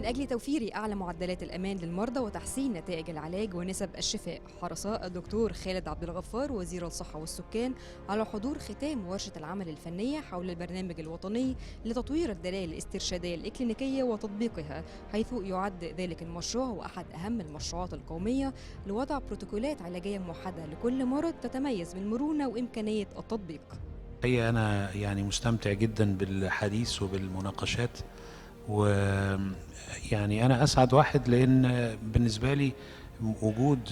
من أجل توفير أعلى معدلات الأمان للمرضى وتحسين نتائج العلاج ونسب الشفاء، حرص الدكتور خالد عبد الغفار وزير الصحة والسكان على حضور ختام ورشة العمل الفنية حول البرنامج الوطني لتطوير الدلائل الاسترشادية الإكلينيكية وتطبيقها، حيث يعد ذلك المشروع وأحد أهم المشروعات القومية لوضع بروتوكولات علاجية موحدة لكل مرض تتميز بالمرونة وإمكانية التطبيق. هي أنا يعني مستمتع جدا بالحديث وبالمناقشات، ويعني أنا أسعد واحد لأن بالنسبة لي وجود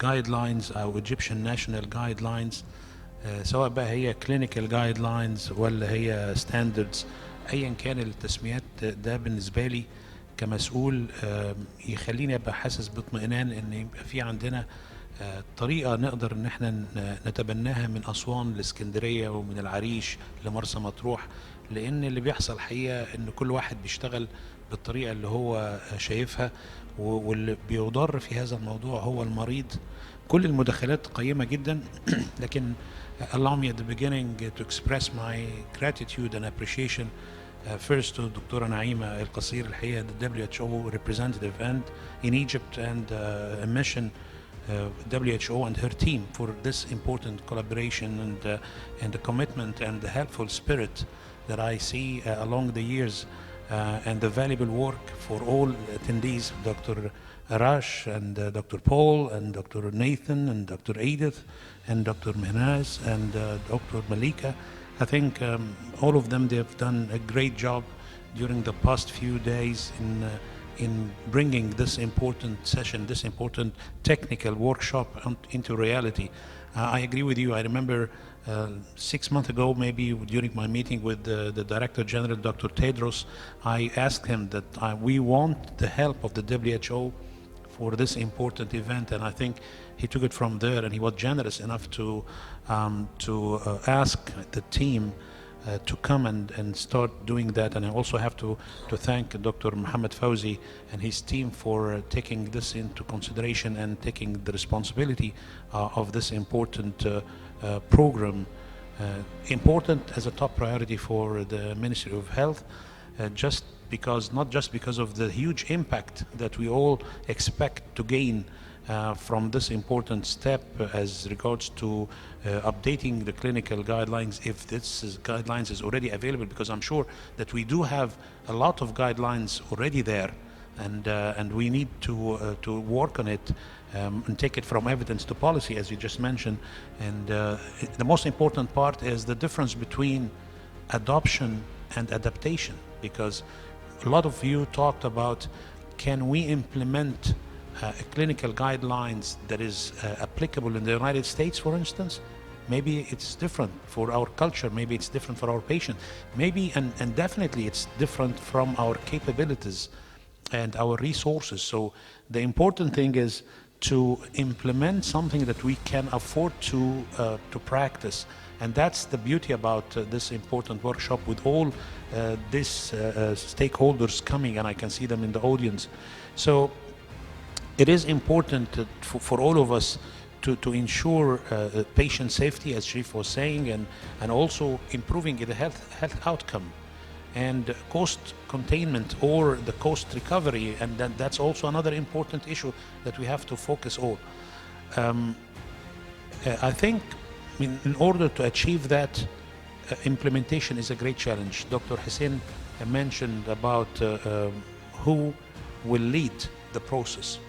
جايد لاينز أو Egyptian National Guidelines، سواء بقى هي clinical guidelines ولا هي standards، أيا كان التسميات، ده بالنسبة لي كمسؤول يخليني أبقى حاسس باطمئنان إن يبقى في عندنا طريقة نقدر إن احنا نتبناها من أسوان لإسكندرية ومن العريش لمرسى مطروح، لأن اللي بيحصل حقيقة إن كل واحد بيشتغل بالطريقة اللي هو شايفها، واللي بيضر في هذا الموضوع هو المريض. كل المداخلات قيمة جدا لكن allow me at the beginning to express my gratitude and appreciation first to الدكتورة نعيمة القصير، الحقيقة the WHO representative and in Egypt and a mission WHO and her team for this important collaboration and the commitment and the helpful spirit that I see along the years and the valuable work for all attendees, Dr. Arash and Dr. Paul and Dr. Nathan and Dr. Edith and Dr. Mehnaz and Dr. Malika. I think all of them, they have done a great job during the past few days in bringing this important session, this important technical workshop into reality. I agree with you. I remember 6 months ago, maybe during my meeting with the Director General, Dr. Tedros, I asked him that we want the help of the WHO for this important event, and I think he took it from there, and he was generous enough to ask the team to come and start doing that. And I also have to thank Dr. Mohammed Fauzi and his team for taking this into consideration and taking the responsibility of this important program, important as a top priority for the Ministry of Health, not just because of the huge impact that we all expect to gain from this important step as regards to updating the clinical guidelines, if guidelines is already available, because I'm sure that we do have a lot of guidelines already there, and we need to work on it and take it from evidence to policy, as you just mentioned. And the most important part is the difference between adoption and adaptation, because a lot of you talked about, can we implement clinical guidelines that is applicable in the United States, for instance? Maybe it's different for our culture, maybe it's different for our patient, maybe and definitely it's different from our capabilities and our resources. So the important thing is to implement something that we can afford to practice. And that's the beauty about this important workshop, with all these stakeholders coming, and I can see them in the audience. So it is important for all of us to ensure patient safety, as Sharif was saying, and also improving the health outcome and cost containment or the cost recovery, and that's also another important issue that we have to focus on. I think in order to achieve that, implementation is a great challenge. Dr. Hussein mentioned about who will lead the process.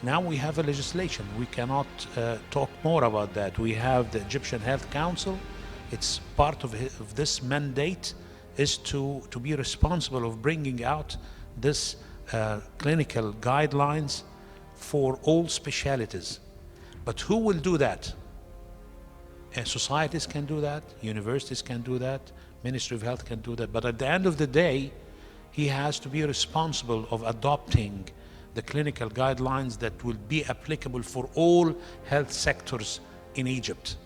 Now we have a legislation. We cannot talk more about that. We have the Egyptian Health Council. It's part of this mandate is to be responsible of bringing out this clinical guidelines for all specialties. But who will do that? Societies can do that, universities can do that, Ministry of Health can do that. But at the end of the day, he has to be responsible of adopting the clinical guidelines that will be applicable for all health sectors in Egypt.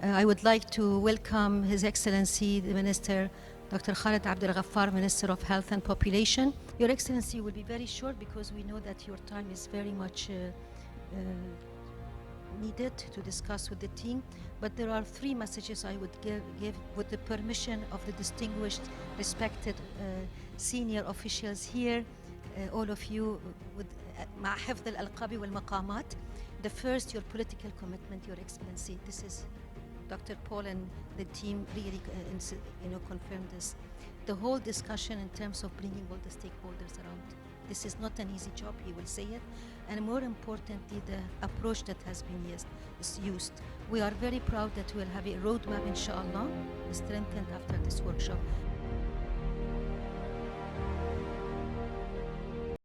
I would like to welcome His Excellency, the Minister, Dr. Khaled Abdel Ghaffar, Minister of Health and Population. Your Excellency will be very short because we know that your time is very much needed to discuss with the team, but there are 3 messages I would give with the permission of the distinguished, respected senior officials here. all of you with مع حفظ الألقاب والمقامات. The first, your political commitment, Your Excellency. This is Dr. Paul and the team really confirmed this. The whole discussion in terms of bringing all the stakeholders around. This is not an easy job, he will say it. And more importantly, the approach that has been used. We are very proud that we will have a roadmap, inshallah, strengthened after this workshop.